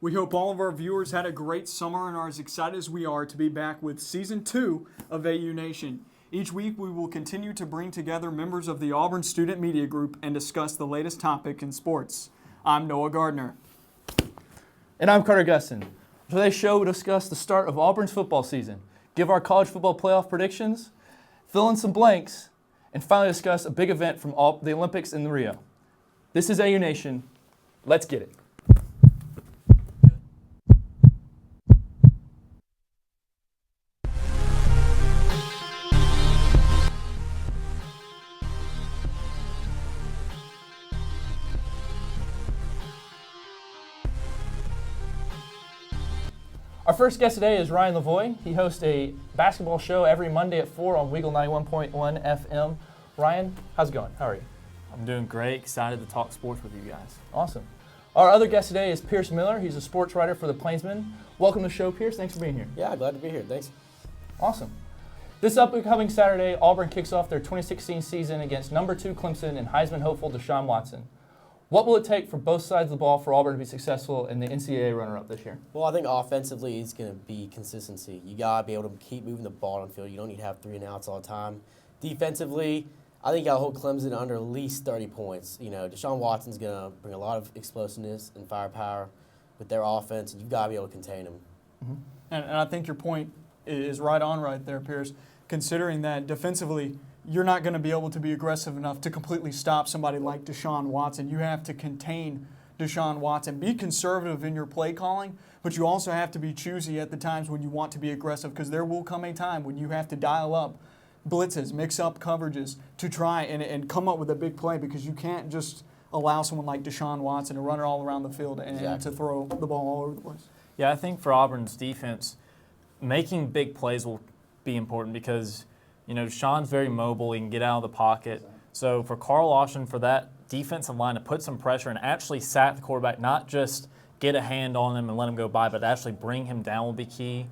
We hope all of our viewers had a great summer and are as excited as we are to be back with Season 2 of AU Nation. Each week, we will continue to bring together members of the Auburn Student Media Group and discuss the latest topic in sports. I'm Noah Gardner. And I'm Carter Gustin. For today's show, we'll discuss the start of Auburn's football season, give our college football playoff predictions, fill in some blanks, and finally discuss a big event from the Olympics in Rio. This is AU Nation. Let's get it. Our first guest today is Ryan Lavoie. He hosts a basketball show every Monday at 4 on Weagle 91.1 FM. Ryan, how's it going? How are you? I'm doing great. Excited to talk sports with you guys. Awesome. Our other guest today is Pierce Miller. He's a sports writer for the Plainsman. Welcome to the show, Pierce. Thanks for being here. Yeah, glad to be here. Thanks. Awesome. This upcoming Saturday, Auburn kicks off their 2016 season against number 2 Clemson and Heisman hopeful Deshaun Watson. What will it take for both sides of the ball for Auburn to be successful in the NCAA runner-up this year? Well, I think offensively it's going to be consistency. You got to be able to keep moving the ball on the field. You don't need to have 3 and outs all the time. Defensively, I think I'll hold Clemson under at least 30 points. You know, Deshaun Watson's going to bring a lot of explosiveness and firepower with their offense, and you've got to be able to contain them. Mm-hmm. And I think your point is right on right there, Pierce, considering that defensively you're not going to be able to be aggressive enough to completely stop somebody like Deshaun Watson. You have to contain Deshaun Watson. Be conservative in your play calling, but you also have to be choosy at the times when you want to be aggressive, because there will come a time when you have to dial up blitzes, mix up coverages to try and come up with a big play, because you can't just allow someone like Deshaun Watson to run it all around the field and to throw the ball all over the place. Yeah, I think for Auburn's defense, making big plays will be important because, you know, Deshaun's very mobile. He can get out of the pocket. So for Carl Lawson, for that defensive line to put some pressure and actually sack the quarterback, not just get a hand on him and let him go by, but actually bring him down will be key.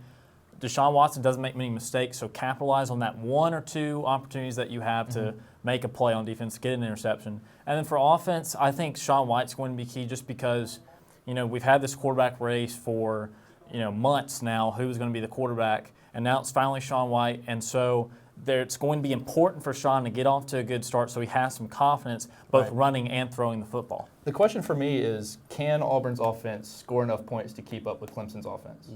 Deshaun Watson doesn't make many mistakes, so capitalize on that 1 or 2 opportunities that you have to make a play on defense, get an interception. And then for offense, I think Shaun White's going to be key just because, you know, we've had this quarterback race for, you know, months now, who's going to be the quarterback, and now it's finally Shaun White. And so it's going to be important for Shaun to get off to a good start so he has some confidence both running and throwing the football. The question for me is, can Auburn's offense score enough points to keep up with Clemson's offense?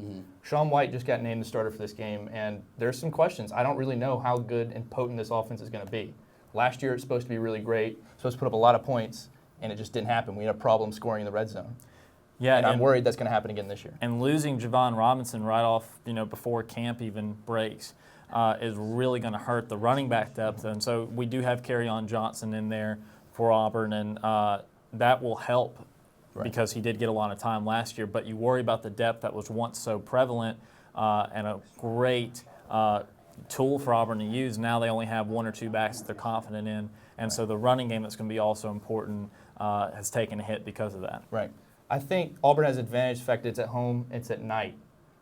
Shaun White just got named the starter for this game, and there's some questions. I don't really know how good and potent this offense is going to be. Last year it was supposed to be really great, supposed to put up a lot of points, and it just didn't happen. We had a problem scoring in the red zone. Yeah, and I'm worried that's going to happen again this year. And losing Javon Robinson right off, you know, before camp even breaks is really going to hurt the running back depth. And so we do have Kerryon Johnson in there for Auburn, and that will help because he did get a lot of time last year. But you worry about the depth that was once so prevalent and a great tool for Auburn to use. Now they only have 1 or 2 backs that they're confident in. And so the running game that's going to be also important has taken a hit because of that. Right. I think Auburn has advantage. In fact, it's at home, it's at night.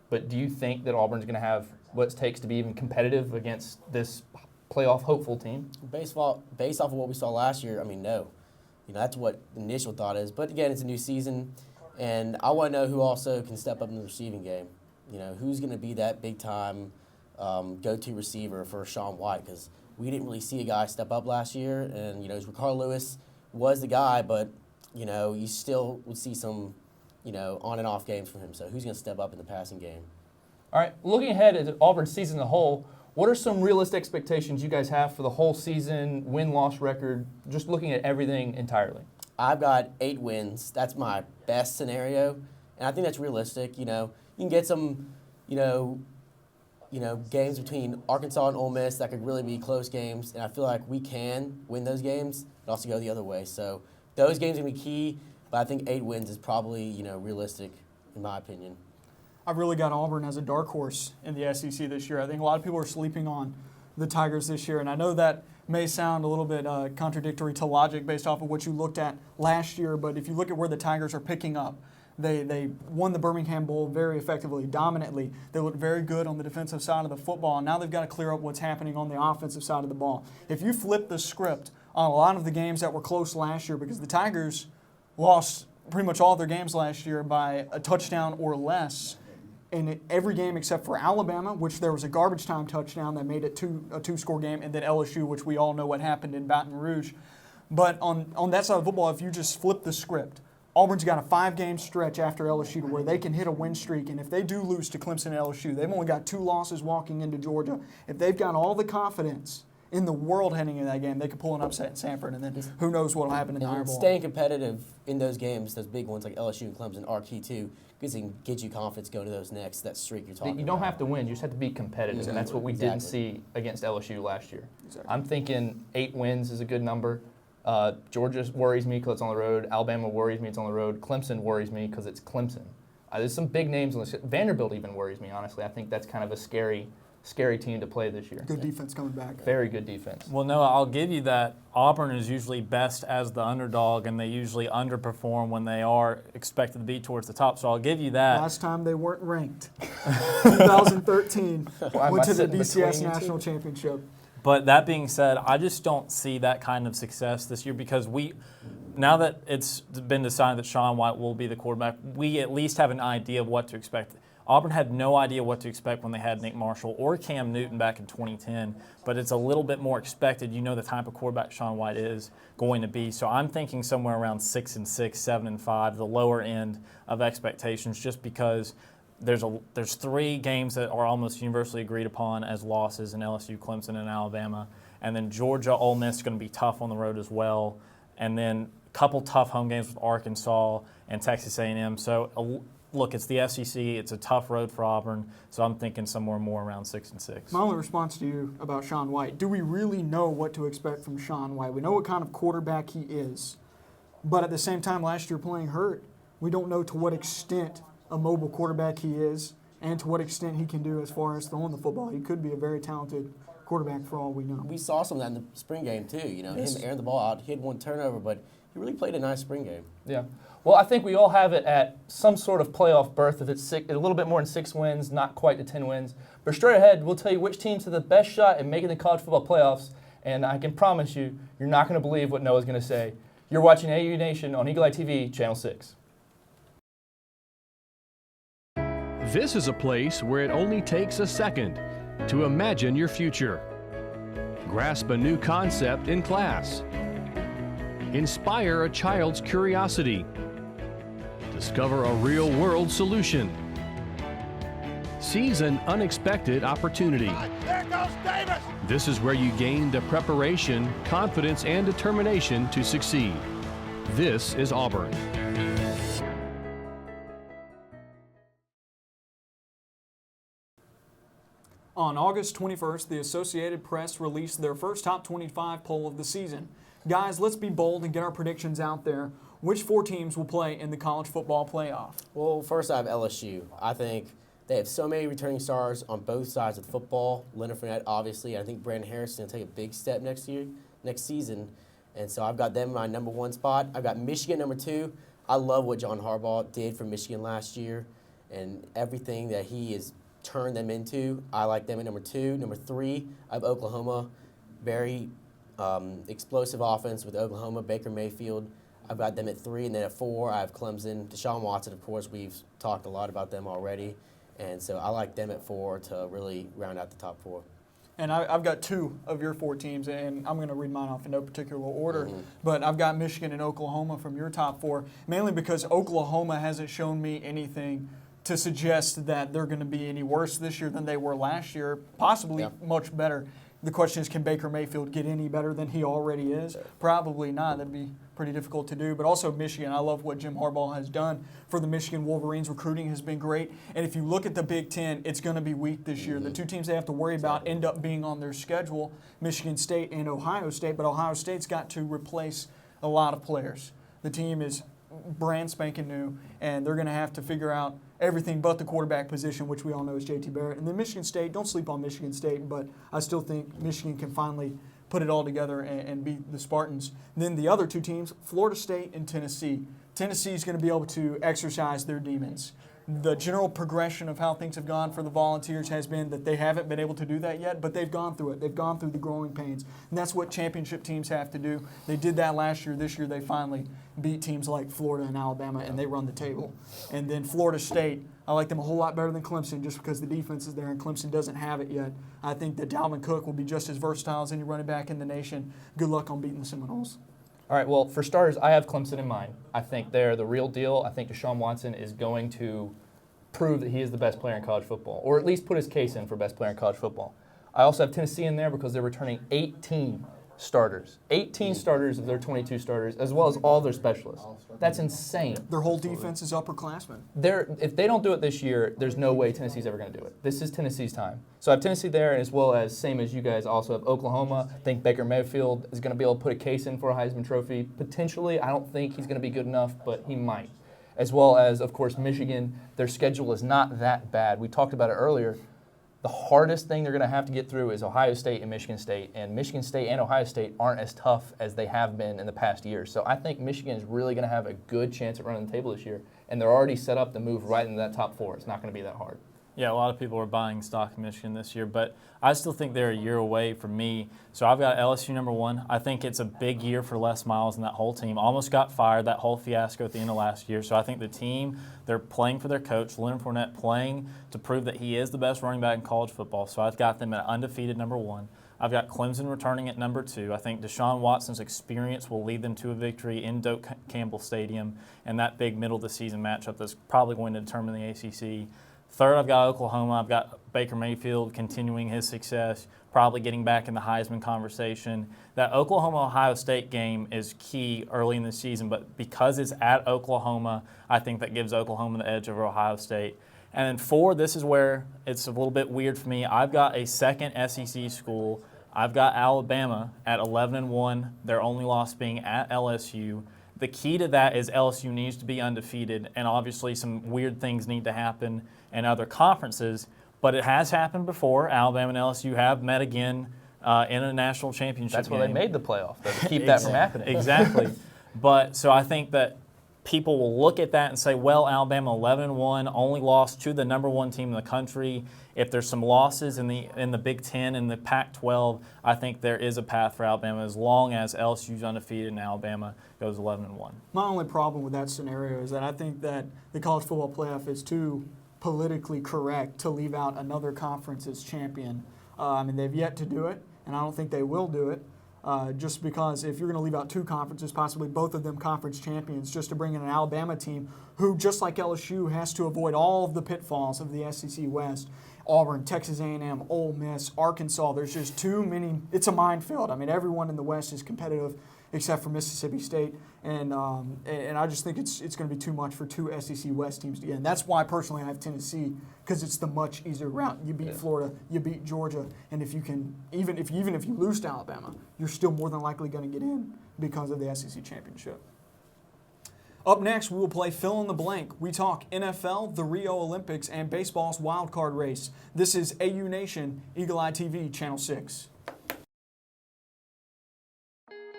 But do you think that Auburn's going to have what it takes to be even competitive against this playoff hopeful team? Based off of what we saw last year, I mean, no. You know, that's what the initial thought is. But again, it's a new season, and I want to know who also can step up in the receiving game. You know, who's going to be that big-time go-to receiver for Shaun White, because we didn't really see a guy step up last year. And, you know, Ricardo Lewis was the guy, but, you know, you still would see some, you know, on and off games from him. So who's going to step up in the passing game? All right, looking ahead at Auburn's season as a whole, what are some realistic expectations you guys have for the whole season, win-loss record, just looking at everything entirely? I've got 8 wins. That's my best scenario, and I think that's realistic. You know, you can get some, you know, games between Arkansas and Ole Miss that could really be close games, and I feel like we can win those games, but also go the other way. So those games are going to be key, but I think 8 wins is probably, you know, realistic in my opinion. I've really got Auburn as a dark horse in the SEC this year. I think a lot of people are sleeping on the Tigers this year, and I know that may sound a little bit contradictory to logic based off of what you looked at last year, but if you look at where the Tigers are picking up, they won the Birmingham Bowl very effectively, dominantly. They looked very good on the defensive side of the football, and now they've got to clear up what's happening on the offensive side of the ball. If you flip the script on a lot of the games that were close last year, because the Tigers lost pretty much all of their games last year by a touchdown or less. In every game except for Alabama, which there was a garbage time touchdown that made it a two-score game, and then LSU, which we all know what happened in Baton Rouge. But on that side of football, if you just flip the script, Auburn's got a 5-game stretch after LSU to where they can hit a win streak, and if they do lose to Clemson and LSU, they've only got 2 losses walking into Georgia. If they've got all the confidence in the world heading into that game, they could pull an upset in Sanford, and then who knows what will happen in the Iron Bowl. Staying competitive in those games, those big ones like LSU and Clemson, are key too, because it can get you confidence going to those next, that streak you're talking about. You don't have to win, you just have to be competitive, and that's what we didn't Exactly. see against LSU last year. Exactly. I'm thinking 8 wins is a good number. Georgia worries me because it's on the road. Alabama worries me, it's on the road. Clemson worries me because it's Clemson. There's some big names on this. Vanderbilt even worries me, honestly. I think that's kind of a scary team to play this year. Good defense coming back. Very good defense. Well, no, I'll give you that. Auburn is usually best as the underdog, and they usually underperform when they are expected to be towards the top. So I'll give you that. Last time they weren't ranked. 2013 Why am went I to the sitting BCS between you National two? Championship. But that being said, I just don't see that kind of success this year because now that it's been decided that Shaun White will be the quarterback, we at least have an idea of what to expect. Auburn had no idea what to expect when they had Nick Marshall or Cam Newton back in 2010, but it's a little bit more expected. You know the type of quarterback Shaun White is going to be. So I'm thinking somewhere around 6-6, 7-5, the lower end of expectations, just because there's 3 games that are almost universally agreed upon as losses in LSU, Clemson, and Alabama. And then Georgia, Ole Miss is going to be tough on the road as well. And then a couple tough home games with Arkansas and Texas A&M. So, look, it's the SEC. It's a tough road for Auburn. So I'm thinking somewhere more around 6-6. My only response to you about Shaun White, do we really know what to expect from Shaun White? We know what kind of quarterback he is. But at the same time, last year playing hurt, we don't know to what extent a mobile quarterback he is and to what extent he can do as far as throwing the football. He could be a very talented quarterback for all we know. We saw some of that in the spring game too. You know, Yes. him airing the ball out. He had 1 turnover, but he really played a nice spring game. Yeah. Well, I think we all have it at some sort of playoff berth. If it's a little bit more than 6 wins, not quite to 10 wins. But straight ahead, we'll tell you which teams have the best shot at making the college football playoffs. And I can promise you, you're not going to believe what Noah's going to say. You're watching AU Nation on Eagle Eye TV, Channel 6. This is a place where it only takes a second to imagine your future. Grasp a new concept in class. Inspire a child's curiosity. Discover a real-world solution. Seize an unexpected opportunity. There goes Davis! This is where you gain the preparation, confidence, and determination to succeed. This is Auburn. On August 21st, the Associated Press released their first top 25 poll of the season. Guys, let's be bold and get our predictions out there. Which 4 teams will play in the college football playoff? Well, first I have LSU. I think they have so many returning stars on both sides of the football. Leonard Fournette, obviously. I think Brandon Harris is going to take a big step next season. And so I've got them in my number 1 spot. I've got Michigan number 2. I love what John Harbaugh did for Michigan last year and everything that he has turned them into. I like them at number 2. Number 3, I have Oklahoma. Very explosive offense with Oklahoma, Baker Mayfield. I've got them at 3, and then at 4, I have Clemson. Deshaun Watson, of course, we've talked a lot about them already. And so I like them at 4 to really round out the top 4. And I've got 2 of your 4 teams, and I'm going to read mine off in no particular order. But I've got Michigan and Oklahoma from your top 4, mainly because Oklahoma hasn't shown me anything to suggest that they're going to be any worse this year than they were last year, possibly much better. The question is, can Baker Mayfield get any better than he already is? Probably not. That'd be pretty difficult to do. But also Michigan, I love what Jim Harbaugh has done for the Michigan Wolverines. Recruiting has been great. And if you look at the Big Ten, it's going to be weak this year. The 2 teams they have to worry about end up being on their schedule, Michigan State and Ohio State. But Ohio State's got to replace a lot of players. The team is brand spanking new, and they're going to have to figure out everything but the quarterback position, which we all know is JT Barrett. And then Michigan State, don't sleep on Michigan State, but I still think Michigan can finally put it all together and beat the Spartans. And then the other 2 teams, Florida State and Tennessee. Tennessee's going to be able to exercise their demons. the general progression of how things have gone for the Volunteers has been that they haven't been able to do that yet, but they've gone through it. They've gone through the growing pains. And that's what championship teams have to do. They did that last year. This year they finally beat teams like Florida and Alabama, and they run the table. And then Florida State, I like them a whole lot better than Clemson just because the defense is there and Clemson doesn't have it yet. I think that Dalvin Cook will be just as versatile as any running back in the nation. Good luck on beating the Seminoles. All right, well, for starters, I have Clemson in mind. I think they're the real deal. I think Deshaun Watson is going to prove that he is the best player in college football, or at least put his case in for best player in college football. I also have Tennessee in there because they're returning 18 starters. 18 starters of their 22 starters, as well as all their specialists. That's insane. Their whole defense is upperclassmen. If they don't do it this year, there's no way Tennessee's ever going to do it. This is Tennessee's time. So I have Tennessee there, as well as, same as you guys, also have Oklahoma. I think Baker Mayfield is going to be able to put a case in for a Heisman Trophy. Potentially, I don't think he's going to be good enough, but he might. As well as, of course, Michigan. Their schedule is not that bad. We talked about it earlier. The hardest thing they're going to have to get through is Ohio State and Michigan State. And Michigan State and Ohio State aren't as tough as they have been in the past year. So I think Michigan is really going to have a good chance at running the table this year. And they're already set up to move right into that top 4. It's not going to be that hard. Yeah, a lot of people are buying stock in Michigan this year, but I still think they're a year away from me. So I've got LSU number 1. I think it's a big year for Les Miles and that whole team. Almost got fired, that whole fiasco at the end of last year. So I think the team, they're playing for their coach, Leonard Fournette, playing to prove that he is the best running back in college football. So I've got them at undefeated number 1. I've got Clemson returning at number 2. I think Deshaun Watson's experience will lead them to a victory in Doak Campbell Stadium and that big middle-of-the-season matchup that's probably going to determine the ACC. Third, I've got Oklahoma. I've got Baker Mayfield continuing his success, probably getting back in the Heisman conversation. That Oklahoma-Ohio State game is key early in the season, but because it's at Oklahoma, I think that gives Oklahoma the edge over Ohio State. And then 4, this is where it's a little bit weird for me. I've got a second SEC school. I've got Alabama at 11-1, their only loss being at LSU. The key to that is LSU needs to be undefeated, and obviously some weird things need to happen in other conferences, but it has happened before. Alabama and LSU have met again in a national championship That's why game. they made the playoff, though, to keep that from happening. Exactly. But so I think that people will look at that and say, well, Alabama 11-1, only lost to the number 1 team in the country. If there's some losses in the Big Ten and the Pac-12, I think there is a path for Alabama as long as LSU's undefeated and Alabama goes 11-1. My only problem with that scenario is that I think that the college football playoff is too politically correct to leave out another conference as champion. I mean, they've yet to do it, and I don't think they will do it. Just because if you're going to leave out 2 conferences, possibly both of them conference champions, just to bring in an Alabama team who, just like LSU, has to avoid all of the pitfalls of the SEC West. Auburn, Texas A&M, Ole Miss, Arkansas, there's just too many. It's a minefield. I mean, everyone in the West is competitive except for Mississippi State, and I just think it's going to be too much for 2 SEC West teams to get in. That's why personally I have Tennessee, because it's the much easier route. You beat Florida, you beat Georgia, and if you can, even if you lose to Alabama, you're still more than likely going to get in because of the SEC championship. Up next, we will play Fill in the Blank. We talk NFL, the Rio Olympics, and baseball's wild card race. This is AU Nation, Eagle Eye TV, Channel 6.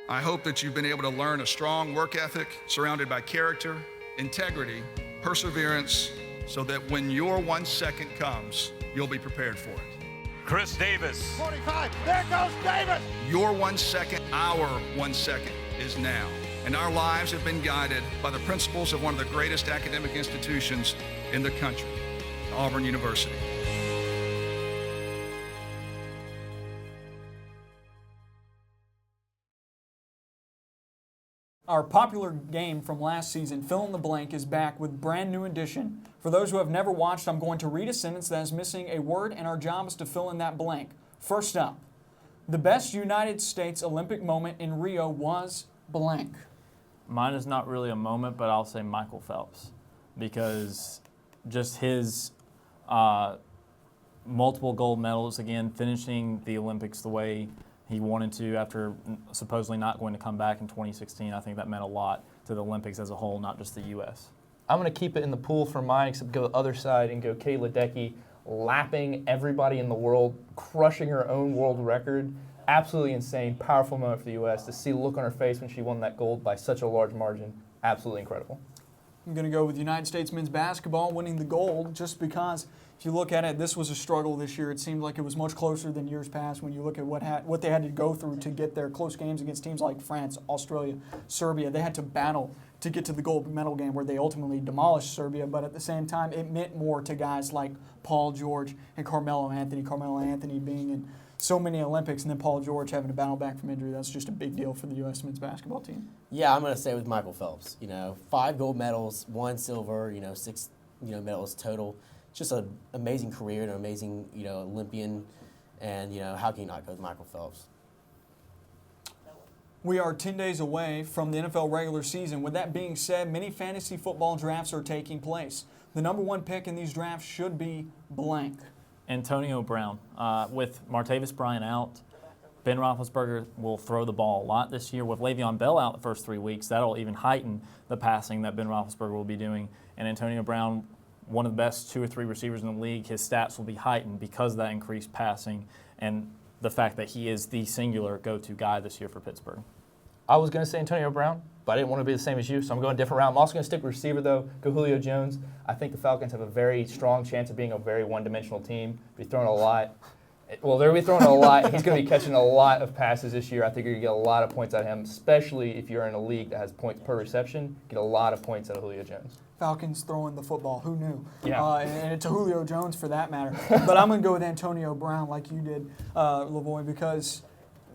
I hope that you've been able to learn a strong work ethic surrounded by character, integrity, perseverance, so that when your 1 second comes, you'll be prepared for it. Chris Davis. 45, there goes Davis! Your 1 second, our 1 second is now. And our lives have been guided by the principles of one of the greatest academic institutions in the country, Auburn University. Our popular game from last season, Fill in the Blank, is back with brand new edition. For those who have never watched, I'm going to read a sentence that is missing a word, and our job is to fill in that blank. First up, the best United States Olympic moment in Rio was blank. Mine is not really a moment, but I'll say Michael Phelps, because just his multiple gold medals, again, finishing the Olympics the way he wanted to after supposedly not going to come back in 2016. I think that meant a lot to the Olympics as a whole, not just the U.S. I'm going to keep it in the pool for mine, except go the other side and go Katie Ledecky, lapping everybody in the world, crushing her own world record. Absolutely insane, powerful moment for the U.S. To see the look on her face when she won that gold by such a large margin, absolutely incredible. I'm going to go with United States men's basketball winning the gold just because if you look at it, this was a struggle this year. It seemed like it was much closer than years past when you look at what they had to go through to get their close games against teams like France, Australia, Serbia. They had to battle to get to the gold medal game where they ultimately demolished Serbia, but at the same time, it meant more to guys like Paul George and Carmelo Anthony. Carmelo Anthony being in so many Olympics and then Paul George having to battle back from injury. That's just a big deal for the U.S. men's basketball team. Yeah, I'm going to say with Michael Phelps. 5 gold medals, 1 silver, 6 medals total. Just an amazing career, an amazing Olympian, and how can you not go with Michael Phelps? We are 10 days away from the NFL regular season. With that being said, many fantasy football drafts are taking place. The number 1 pick in these drafts should be blank. Antonio Brown. With Martavis Bryant out, Ben Roethlisberger will throw the ball a lot this year. With Le'Veon Bell out the first 3 weeks, that'll even heighten the passing that Ben Roethlisberger will be doing. And Antonio Brown, one of the best 2 or 3 receivers in the league, his stats will be heightened because of that increased passing and the fact that he is the singular go-to guy this year for Pittsburgh. I was going to say Antonio Brown, but I didn't want to be the same as you, so I'm going a different route. I'm also going to stick with receiver, though. Go Julio Jones. I think the Falcons have a very strong chance of being a very one-dimensional team. Be throwing a lot. Well, they're going to be throwing a lot. He's going to be catching a lot of passes this year. I think you're going to get a lot of points out of him, especially if you're in a league that has points per reception. Get a lot of points out of Julio Jones. Falcons throwing the football. Who knew? Yeah. And it's Julio Jones for that matter. But I'm going to go with Antonio Brown like you did, Lavoie, because,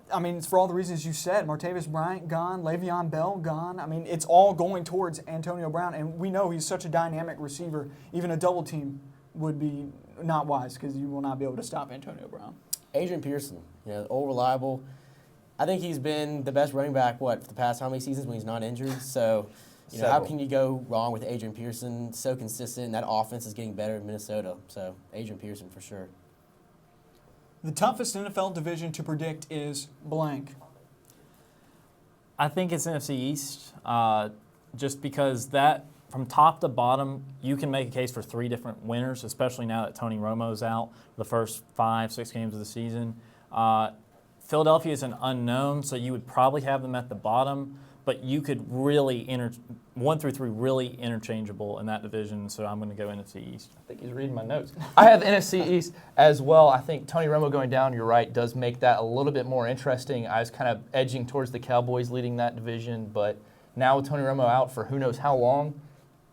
for all the reasons you said, Martavis Bryant gone, Le'Veon Bell gone. It's all going towards Antonio Brown. And we know he's such a dynamic receiver. Even a double team would be not wise because you will not be able to stop Antonio Brown. Adrian Pearson, all reliable. I think he's been the best running back, for the past how many seasons when he's not injured? So, how can you go wrong with Adrian Pearson? So consistent, and that offense is getting better in Minnesota. So, Adrian Pearson for sure. The toughest NFL division to predict is blank. I think it's NFC East, just because that, from top to bottom, you can make a case for 3 different winners, especially now that Tony Romo's out the first 5-6 games of the season. Philadelphia is an unknown, so you would probably have them at the bottom, but you could really 1 through 3 really interchangeable in that division, so I'm going to go NFC East. I think he's reading my notes. I have the NFC East as well. I think Tony Romo going down, you're right, does make that a little bit more interesting. I was kind of edging towards the Cowboys leading that division, but now with Tony Romo out for who knows how long,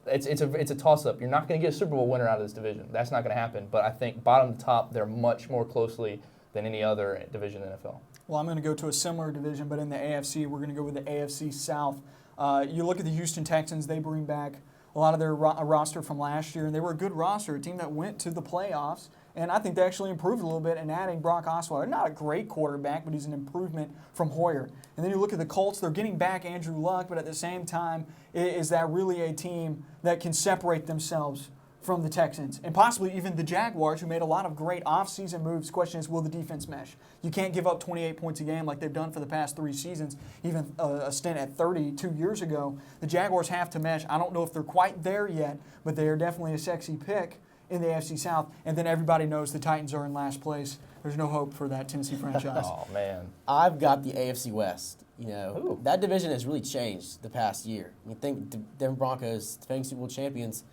it's a toss-up. You're not going to get a Super Bowl winner out of this division. That's not going to happen. But I think bottom to top, they're much more closely than any other division in the NFL. Well, I'm going to go to a similar division, but in the AFC, we're going to go with the AFC South. You look at the Houston Texans, they bring back a lot of their roster from last year, and they were a good roster, a team that went to the playoffs, and I think they actually improved a little bit in adding Brock Osweiler. Not a great quarterback, but he's an improvement from Hoyer. And then you look at the Colts, they're getting back Andrew Luck, but at the same time, is that really a team that can separate themselves from the Texans and possibly even the Jaguars, who made a lot of great offseason moves? Question is, will the defense mesh? You can't give up 28 points a game like they've done for the past 3 seasons, even a stint at 30 2 years ago. The Jaguars have to mesh. I don't know if they're quite there yet, but they are definitely a sexy pick in the AFC South. And then everybody knows the Titans are in last place. There's no hope for that Tennessee franchise. Oh, man. I've got the AFC West. Ooh. That division has really changed the past year. You think the Denver Broncos, defending Super Bowl champions,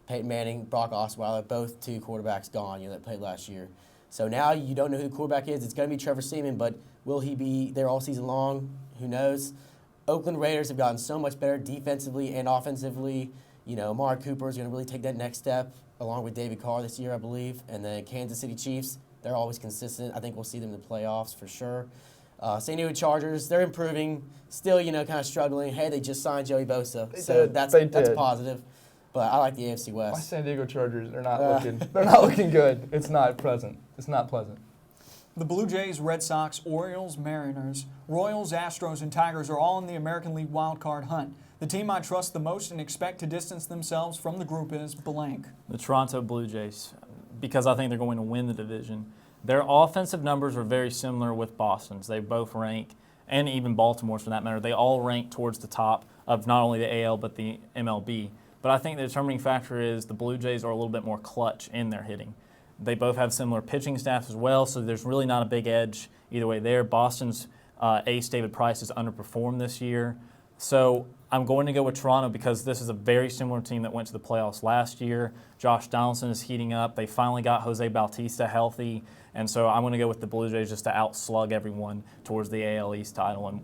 Peyton Manning, Brock Osweiler, both 2 quarterbacks gone, that played last year. So now you don't know who the quarterback is. It's going to be Trevor Seaman, but will he be there all season long? Who knows? Oakland Raiders have gotten so much better defensively and offensively. Amari Cooper is going to really take that next step, along with David Carr this year, I believe. And then Kansas City Chiefs, they're always consistent. I think we'll see them in the playoffs for sure. St. Louis Chargers, they're improving. Still, kind of struggling. Hey, they just signed Joey Bosa, so that's a positive. But I like the AFC West. My San Diego Chargers, they're not looking good. It's not pleasant. The Blue Jays, Red Sox, Orioles, Mariners, Royals, Astros, and Tigers are all in the American League wildcard hunt. The team I trust the most and expect to distance themselves from the group is blank. The Toronto Blue Jays, because I think they're going to win the division. Their offensive numbers are very similar with Boston's. They both rank, and even Baltimore's for that matter, they all rank towards the top of not only the AL but the MLB. But I think the determining factor is the Blue Jays are a little bit more clutch in their hitting. They both have similar pitching staffs as well, so there's really not a big edge either way there. Boston's ace David Price has underperformed this year. So I'm going to go with Toronto because this is a very similar team that went to the playoffs last year. Josh Donaldson is heating up. They finally got Jose Bautista healthy. And so I'm going to go with the Blue Jays just to outslug everyone towards the AL East title and,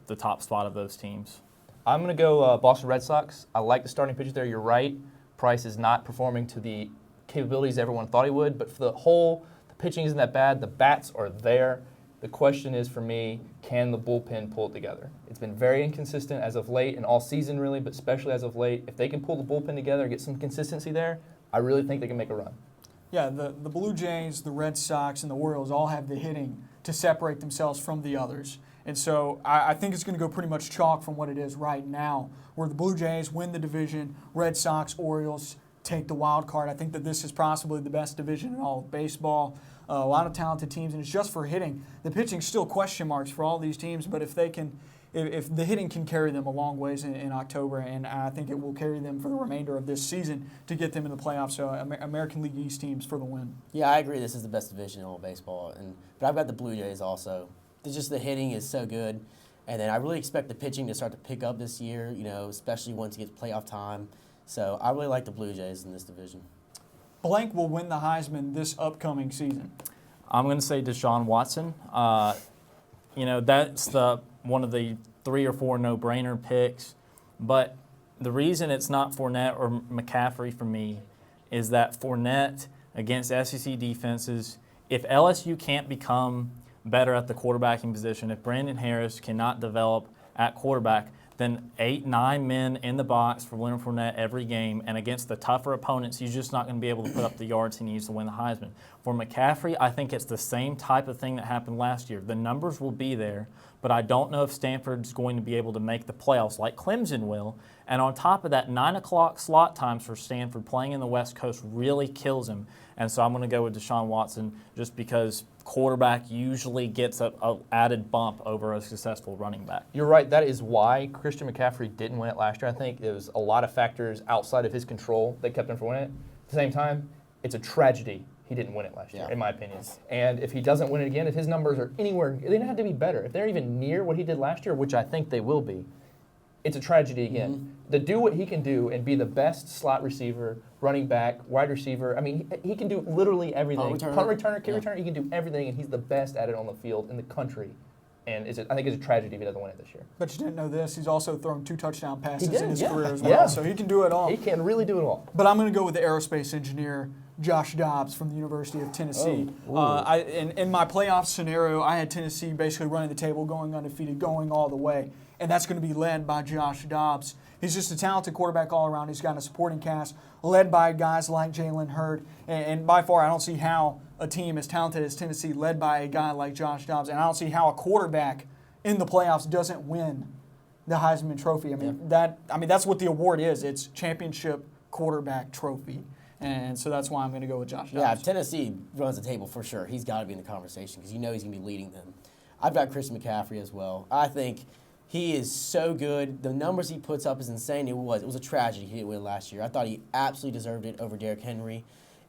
the top spot of those teams. I'm going to go Boston Red Sox. I like the starting pitcher there. You're right. Price is not performing to the capabilities everyone thought he would. But for the pitching isn't that bad. The bats are there. The question is, for me, can the bullpen pull it together? It's been very inconsistent as of late and all season really, but especially as of late. If they can pull the bullpen together and get some consistency there, I really think they can make a run. Yeah, the Blue Jays, the Red Sox, and the Orioles all have the hitting to separate themselves from the others. And so I think it's going to go pretty much chalk from what it is right now, where the Blue Jays win the division, Red Sox, Orioles take the wild card. I think that this is possibly the best division in all of baseball. A lot of talented teams, and it's just for hitting. The pitching's still question marks for all these teams, but if the hitting can carry them a long ways in October, and I think it will carry them for the remainder of this season to get them in the playoffs. So American League East teams for the win. Yeah, I agree. This is the best division in all baseball, but I've got the Blue Jays also. It's just the hitting is so good, and then I really expect the pitching to start to pick up this year. Especially once it gets playoff time. So I really like the Blue Jays in this division. Blank will win the Heisman this upcoming season. I'm going to say Deshaun Watson. That's one of the 3 or 4 no-brainer picks. But the reason it's not Fournette or McCaffrey for me is that Fournette against SEC defenses, if LSU can't become better at the quarterbacking position, if Brandon Harris cannot develop at quarterback, then 8-9 men in the box for Leonard Fournette every game, and against the tougher opponents, he's just not going to be able to put up the yards he needs to win the Heisman. For McCaffrey, I think it's the same type of thing that happened last year. The numbers will be there, but I don't know if Stanford's going to be able to make the playoffs like Clemson will. And on top of that, 9 o'clock slot times for Stanford playing in the West Coast really kills him. And so I'm going to go with Deshaun Watson just because quarterback usually gets a added bump over a successful running back. You're right. That is why Christian McCaffrey didn't win it last year. I think there was a lot of factors outside of his control that kept him from winning it. At the same time, it's a tragedy he didn't win it last year, in my opinion. And if he doesn't win it again, if his numbers are anywhere, they don't have to be better. If they're even near what he did last year, which I think they will be, it's a tragedy again. Mm-hmm. To do what he can do and be the best slot receiver, running back, wide receiver, I mean, he can do literally everything. Punt returner, kick returner, he can do everything, and he's the best at it on the field in the country. And I think it's a tragedy if he doesn't win it this year. But you didn't know this. He's also thrown 2 touchdown passes in his career as well. Yeah. So he can do it all. He can really do it all. But I'm going to go with the aerospace engineer, Josh Dobbs from the University of Tennessee. In my playoff scenario, I had Tennessee basically running the table, going undefeated, going all the way. And that's going to be led by Josh Dobbs. He's just a talented quarterback all around. He's got a supporting cast led by guys like Jalen Hurd. And by far, I don't see how a team as talented as Tennessee led by a guy like Josh Dobbs, and I don't see how a quarterback in the playoffs doesn't win the Heisman Trophy. That's what the award is. It's championship quarterback trophy. And so that's why I'm going to go with Josh Dobbs. Yeah, if Tennessee runs the table for sure, he's got to be in the conversation because he's going to be leading them. I've got Christian McCaffrey as well. I think he is so good. The numbers he puts up is insane. It was a tragedy he didn't win last year. I thought he absolutely deserved it over Derrick Henry.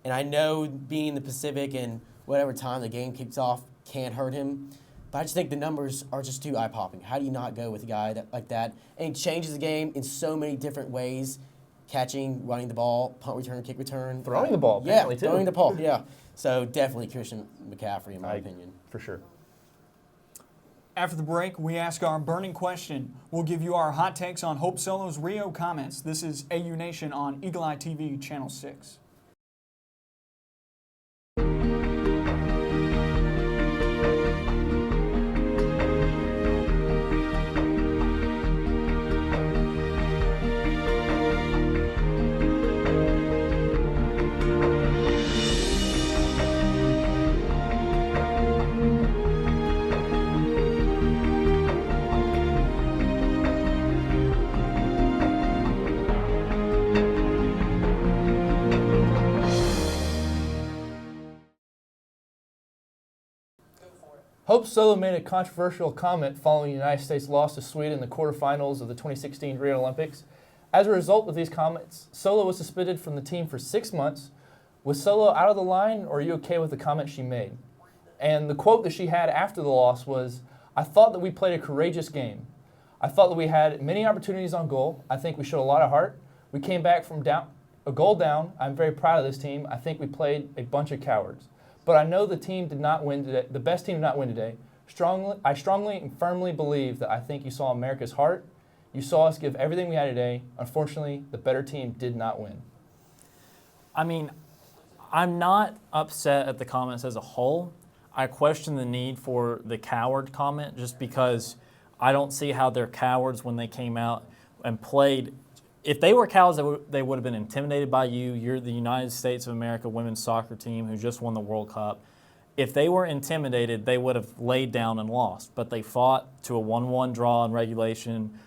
And I know being in the Pacific and whatever time the game kicks off can't hurt him. But I just think the numbers are just too eye-popping. How do you not go with a guy like that? And he changes the game in so many different ways. Catching, running the ball, punt return, kick return. Throwing the ball, apparently, too. Throwing the ball, yeah. So definitely Christian McCaffrey, in my opinion. For sure. After the break, we ask our burning question. We'll give you our hot takes on Hope Solo's Rio comments. This is AU Nation on Eagle Eye TV, Channel 6. Hope Solo made a controversial comment following the United States' loss to Sweden in the quarterfinals of the 2016 Rio Olympics. As a result of these comments, Solo was suspended from the team for 6 months. Was Solo out of the line, or are you okay with the comment she made? And the quote that she had after the loss was, "I thought that we played a courageous game. I thought that we had many opportunities on goal. I think we showed a lot of heart. We came back from a goal down. I'm very proud of this team. I think we played a bunch of cowards. But I know the team did not win today. The best team did not win today. I strongly and firmly believe that I think you saw America's heart. You saw us give everything we had today. Unfortunately, the better team did not win. I mean, I'm not upset at the comments as a whole. I question the need for the coward comment just because I don't see how they're cowards when they came out and played. If they were cowards, they would have been intimidated by you. You're the United States of America women's soccer team who just won the World Cup. If they were intimidated, they would have laid down and lost. But they fought to a 1-1 draw in regulation,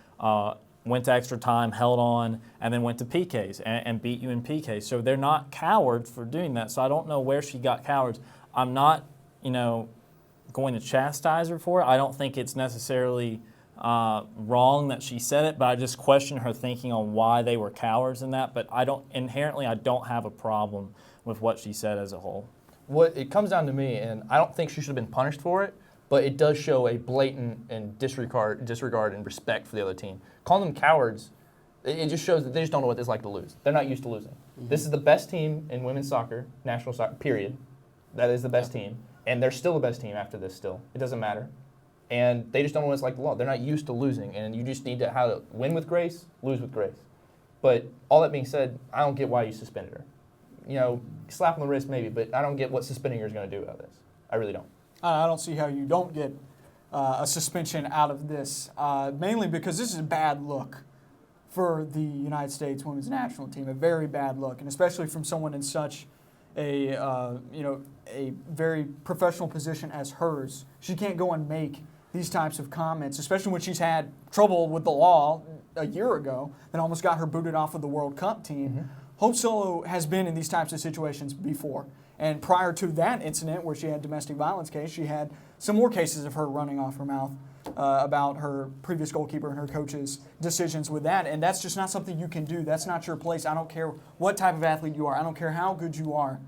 went to extra time, held on, and then went to PKs and beat you in PKs. So they're not cowards for doing that. So I don't know where she got cowards. I'm not, going to chastise her for it. I don't think it's necessarily wrong that she said it, but I just question her thinking on why they were cowards in that. But I don't have a problem with what she said as a whole. What it comes down to me, and I don't think she should have been punished for it, but it does show a blatant and disregard and respect for the other team. Calling them cowards, it just shows that they just don't know what it's like to lose. They're not used to losing. Mm-hmm. This is the best team in women's soccer, national soccer, period. That is the best team. And they're still the best team after this still. It doesn't matter. And they just don't know what it's like to lose. They're not used to losing. And you just need to win with grace, lose with grace. But all that being said, I don't get why you suspended her. Slap on the wrist maybe, but I don't get what suspending her is going to do out of this. I really don't. I don't see how you don't get a suspension out of this, mainly because this is a bad look for the United States women's national team, a very bad look, and especially from someone in such a very professional position as hers. She can't go and make these types of comments, especially when she's had trouble with the law a year ago that almost got her booted off of the World Cup team. Mm-hmm. Hope Solo has been in these types of situations before. And prior to that incident where she had domestic violence case, she had some more cases of her running off her mouth about her previous goalkeeper and her coach's decisions with that. And that's just not something you can do. That's not your place. I don't care what type of athlete you are. I don't care how good you are.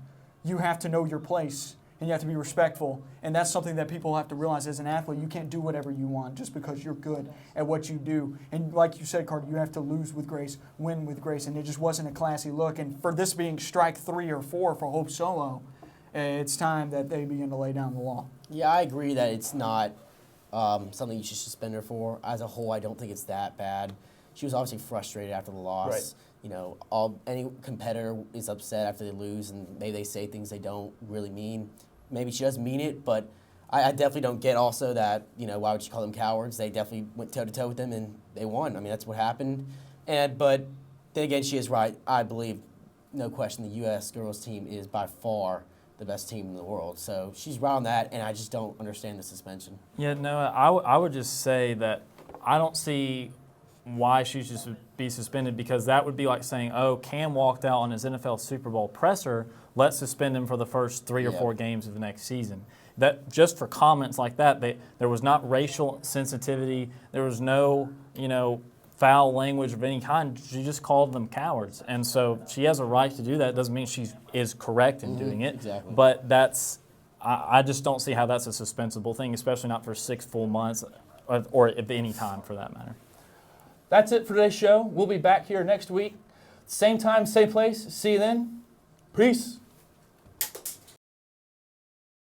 You have to know your place, and you have to be respectful. And that's something that people have to realize as an athlete. You can't do whatever you want just because you're good at what you do. And like you said, Carter, you have to lose with grace, win with grace. And it just wasn't a classy look. And for this being strike 3 or 4 for Hope Solo, it's time that they begin to lay down the law. Yeah, I agree that it's not something you should suspend her for. As a whole, I don't think it's that bad. She was obviously frustrated after the loss. Right. Any competitor is upset after they lose, and maybe they say things they don't really mean. Maybe she doesn't mean it, but I definitely don't get also that, why would you call them cowards? They definitely went toe-to-toe with them, and they won. I mean, that's what happened. But then again, she is right. I believe, no question, the U.S. girls team is by far the best team in the world. So she's right on that, and I just don't understand the suspension. Yeah, no, I would just say that I don't see why she should be suspended, because that would be like saying, Cam walked out on his NFL Super Bowl presser, let's suspend him for the first 3 or 4 games of the next season. That just for comments like that, there was not racial sensitivity, there was no, foul language of any kind. She just called them cowards. And so she has a right to do that. It doesn't mean she is correct in doing it. Exactly. But I just don't see how that's a suspensible thing, especially not for 6 full months or at any time for that matter. That's it for today's show. We'll be back here next week. Same time, same place. See you then. Peace.